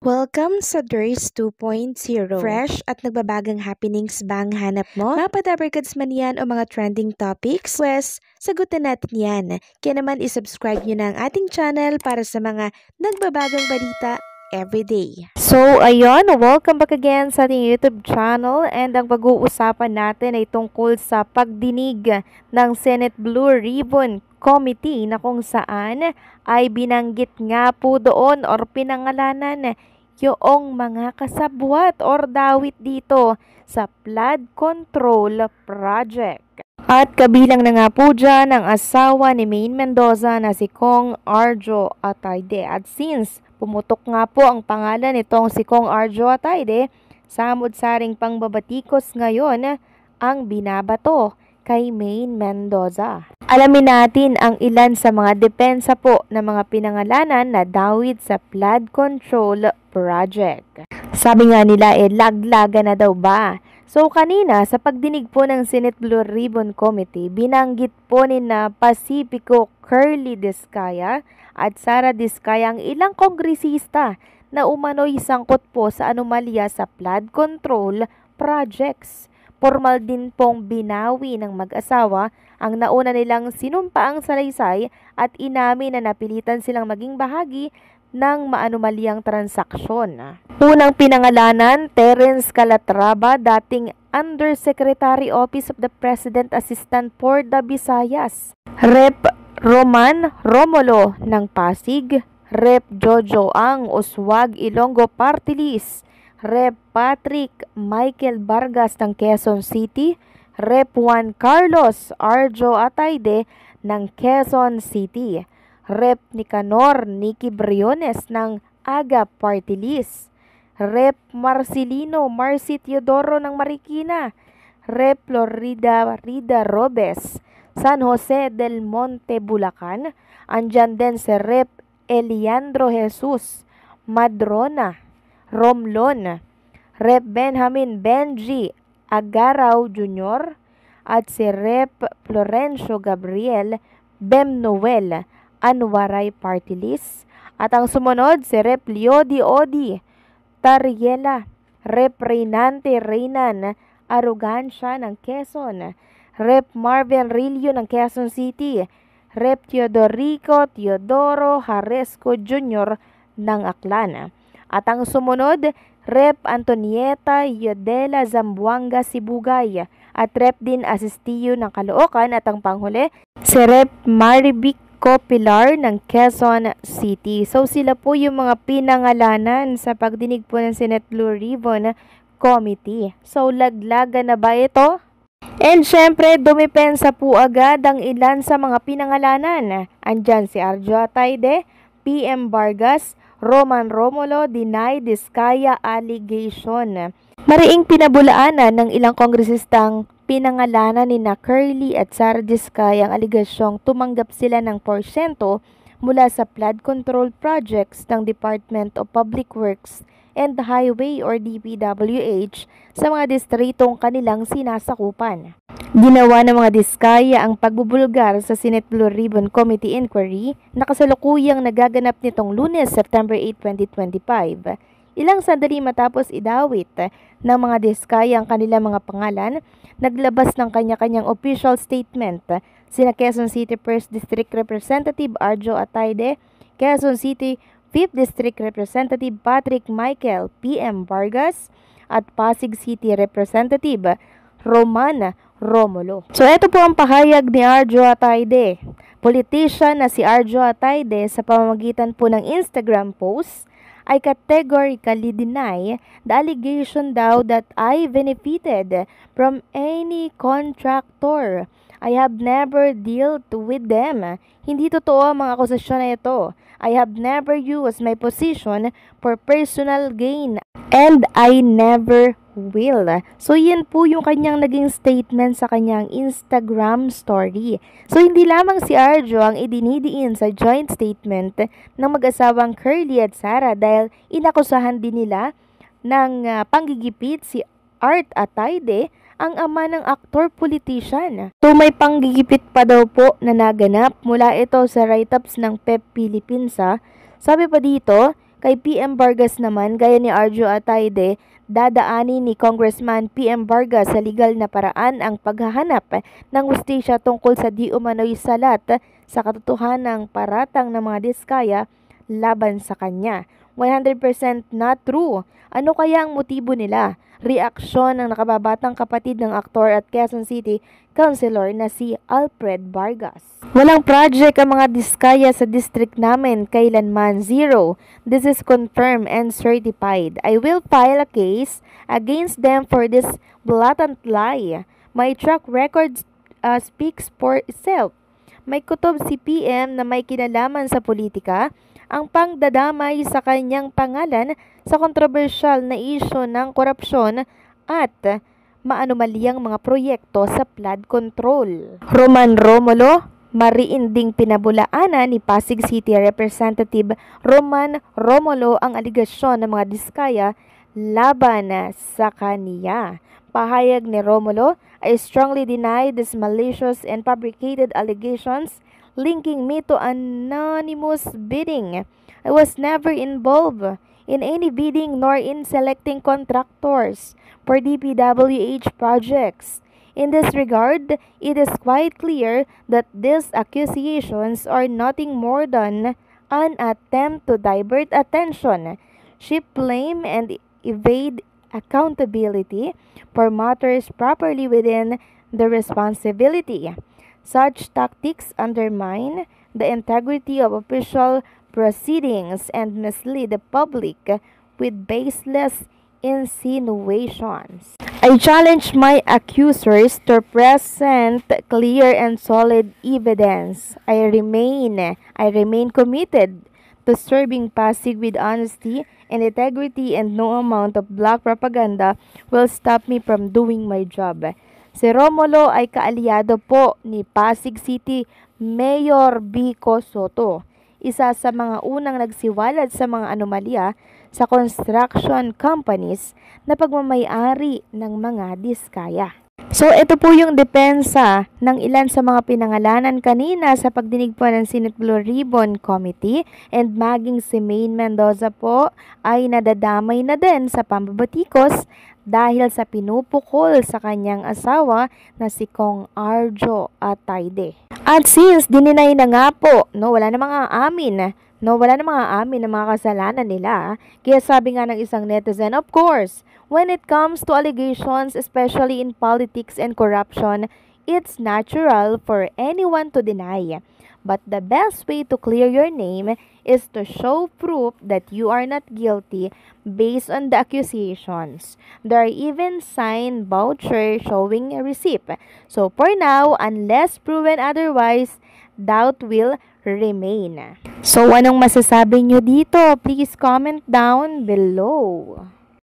Welcome sa DIRS 2.0. Fresh at nagbabagang happenings ba ang hanap mo? Mga padabarkads man yan o mga trending topics? Pues, sagutan natin yan. Kaya naman isubscribe nyo na ang ating channel para sa mga nagbabagang balita everyday. So, ayun, welcome back again sa ating YouTube channel and ang pag-uusapan natin ay tungkol sa pagdinig ng Senate Blue Ribbon Committee na kung saan ay binanggit nga po doon or pinangalanan yung mga kasabwat or dawit dito sa flood control project. At kabilang na nga po dyan ang asawa ni Maine Mendoza na si Kong Arjo Atayde. At since pumutok nga po ang pangalan nitong si Kong Arjo Atayde, samod-saring pangbabatikos ngayon ang binabato kay Maine Mendoza. Alamin natin ang ilan sa mga depensa po ng mga pinangalanan na dawit sa flood control project. Sabi nga nila laglaga na daw ba? So kanina sa pagdinig po ng Senate Blue Ribbon Committee, binanggit po ni na Pacifico Curly Discaya at Sara Discaya ang ilang kongresista na umano'y sangkot po sa anomalya sa flood control projects. Formal din pong binawi ng mag-asawa ang nauna nilang sinumpaang salaysay at inamin na napilitan silang maging bahagi ng maanumalyang transaksyon. Unang pinangalanan, Terence Calatrava, dating Undersecretary Office of the President Assistant for the Visayas. Rep. Roman Romulo ng Pasig. Rep. Jojo Ang, Uswag, Ilonggo Party List. Rep. Patrick Michael Vargas ng Quezon City. Rep. Juan Carlos Arjo Atayde ng Quezon City. Rep. Nicanor Nicky Briones ng Aga Party List. Rep. Marcelino Marcy Teodoro ng Marikina. Rep. Florida Rida Robes, San Jose del Monte, Bulacan. Andyan din si Rep. Eliandro Jesus Madrona, Romlon. Rep. Benjamin Benji Agaraw Jr. at si Rep. Florencio Gabriel Bem Noel Anwaray Party List. At ang sumunod si Rep. Liodi Odi Tariela, Rep. Reynante Reynan Arugansya ng Quezon. Rep. Marvin Rillo ng Quezon City. Rep. Teodorico Teodoro Haresco Jr. ng Aklan. At ang sumunod, Rep. Antonieta Yodela Zamboanga Sibugay at Rep. din Asistillo ng Caloocan. At ang panghuli, si Rep. Marivic Pilar ng Quezon City. So sila po yung mga pinangalanan sa pagdinig po ng Senate Blue Ribbon Committee. So laglaga na ba ito? And syempre, dumipensa po agad ang ilan sa mga pinangalanan. Andyan si Arjo Atayde, PM Vargas, Roman Romulo, deny Discaya allegation. Mariing pinabulaanan ng ilang kongresistang pinangalanan ni na Curly at Sara Discaya ang aligasyong tumanggap sila ng porsyento mula sa flood control projects ng Department of Public Works and Highway or DPWH sa mga distritong kanilang sinasakupan. Ginawa ng mga Discaya ang pagbubulgar sa Senate Blue Ribbon Committee Inquiry na kasalukuyang nagaganap nitong Lunes, September 8, 2025. Ilang sandali matapos idawit ng mga Discaya ang kanilang mga pangalan, naglabas ng kanya-kanyang official statement sina Quezon City 1st District Representative Arjo Atayde, Quezon City 5th District Representative Patrick Michael PM Vargas at Pasig City Representative Roman Romulo. So ito po ang pahayag ni Arjo Atayde. Politician na si Arjo Atayde sa pamamagitan po ng Instagram post I categorically deny the allegation daw that I benefited from any contractor. I have never dealt with them. Hindi totoo ang mga akusasyon na ito. I have never used my position for personal gain and I never will. So yan po yung kanyang naging statement sa kanyang Instagram story. So hindi lamang si Arjo ang idinidiin sa joint statement ng mag-asawang Curly at Sara dahil inakusahan din nila ng panggigipit si Art Atayde, ang ama ng aktor-politician. So may panggigipit pa daw po na naganap mula ito sa write-ups ng PEP Philippines. Sabi pa dito, Kay PM Vargas naman, gaya ni Arjo Atayde, dadaanin ni Congressman PM Vargas sa legal na paraan ang paghahanap ng hustisya tungkol sa di umano'y salat sa katotohanang paratang ng mga diskaya laban sa kanya. 100% not true. Ano kaya ang motibo nila? Reaksyon ng nakababatang kapatid ng aktor at Quezon City Councilor na si Alfred Vargas. Walang project ang mga diskaya sa district namin kailanman, zero. This is confirmed and certified. I will file a case against them for this blatant lie. My track record speaks for itself. May kutob si PM na may kinalaman sa politika, ang pangdadamay sa kanyang pangalan sa kontrobersyal na isyu ng korupsyon at maanumalyang mga proyekto sa flood control. Roman Romulo, mariinding pinabulaanan ni Pasig City Representative Roman Romulo ang aligasyon ng mga diskaya laban sa kaniya. Pahayag ni Romulo, I strongly deny these malicious and fabricated allegations linking me to anonymous bidding. I was never involved in any bidding nor in selecting contractors for DPWH projects. In this regard, it is quite clear that these accusations are nothing more than an attempt to divert attention, shift blame, and evade accountability for matters properly within the responsibility. Such tactics undermine the integrity of official proceedings and mislead the public with baseless insinuations. I challenge my accusers to present clear and solid evidence. I remain committed to serving Pasig with honesty and integrity, and no amount of black propaganda will stop me from doing my job. Si Romulo ay kaalyado po ni Pasig City Mayor Vico Soto, isa sa mga unang nagsiwalat sa mga anomalya sa construction companies na pagmamay-ari ng mga diskaya. So, ito po yung depensa ng ilan sa mga pinangalanan kanina sa pagdinig po ng Senate Blue Ribbon Committee, and maging si Maine Mendoza po ay nadadamay na din sa pambabatikos dahil sa pinupukol sa kanyang asawa na si Kong Arjo Atayde. At since dininay na nga po, wala na mga aamin ng mga kasalanan nila, kaya sabi nga ng isang netizen, of course, when it comes to allegations, especially in politics and corruption, it's natural for anyone to deny. But the best way to clear your name is to show proof that you are not guilty based on the accusations. There are even signed vouchers showing a receipt. So for now, unless proven otherwise, doubt will remain. So anong masasabi nyo dito? Please comment down below.